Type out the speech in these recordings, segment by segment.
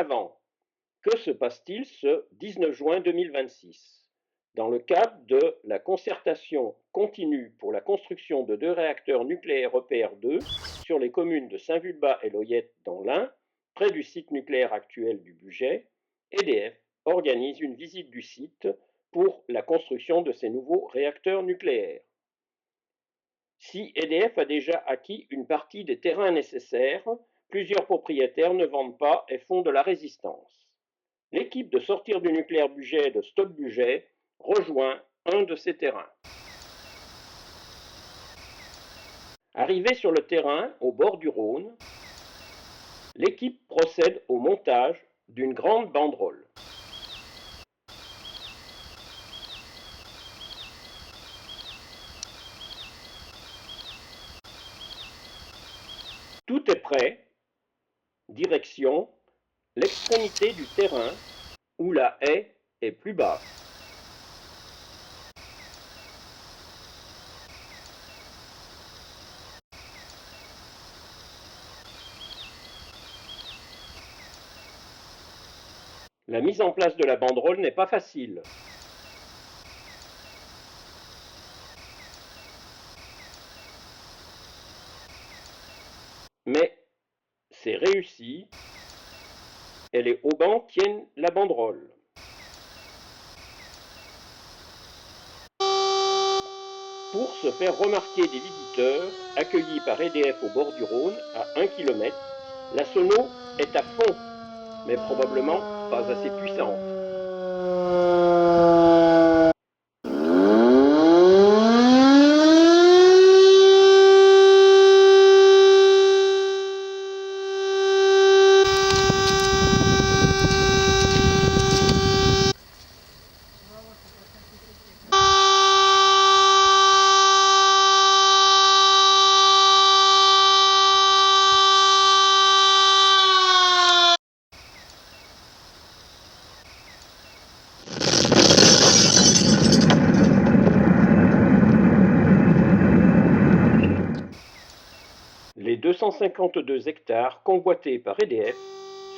avant. Que se passe-t-il ce 19 juin 2026? Dans le cadre de la concertation continue pour la construction de 2 réacteurs nucléaires EPR2 sur les communes de Saint-Vulbas et Loyette dans l'Ain, près du site nucléaire actuel du Bugey, EDF organise une visite du site pour la construction de ces nouveaux réacteurs nucléaires. Si EDF a déjà acquis une partie des terrains nécessaires, plusieurs propriétaires ne vendent pas et font de la résistance. L'équipe de Sortir du nucléaire Bugey de Stop Bugey rejoint un de ces terrains. Arrivée sur le terrain, au bord du Rhône, l'équipe procède au montage d'une grande banderole. Tout est prêt, direction l'extrémité du terrain où la haie est plus basse. La mise en place de la banderole n'est pas facile. Mais c'est réussi et les haubans tiennent la banderole. Pour se faire remarquer des visiteurs accueillis par EDF au bord du Rhône, à 1 km, la sono est à fond, mais probablement pas assez puissante. Les 252 hectares convoités par EDF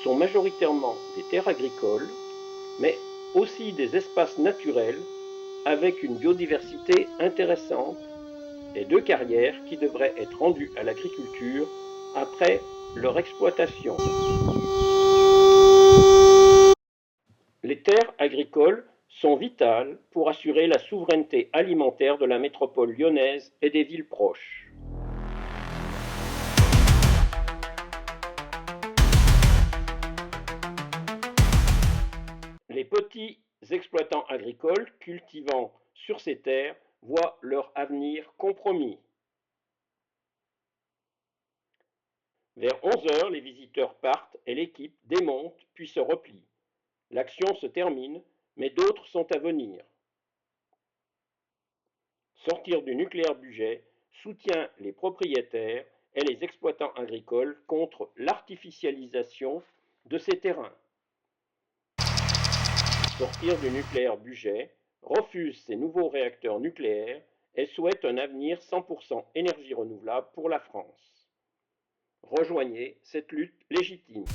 sont majoritairement des terres agricoles, mais aussi des espaces naturels avec une biodiversité intéressante et 2 carrières qui devraient être rendues à l'agriculture après leur exploitation. Les terres agricoles sont vitales pour assurer la souveraineté alimentaire de la métropole lyonnaise et des villes proches. Les petits exploitants agricoles cultivant sur ces terres voient leur avenir compromis. Vers 11 heures, les visiteurs partent et l'équipe démonte puis se replie. L'action se termine, mais d'autres sont à venir. Sortir du nucléaire Bugey soutient les propriétaires et les exploitants agricoles contre l'artificialisation de ces terrains. Sortir du nucléaire Bugey refuse ces nouveaux réacteurs nucléaires et souhaite un avenir 100% énergie renouvelable pour la France. Rejoignez cette lutte légitime.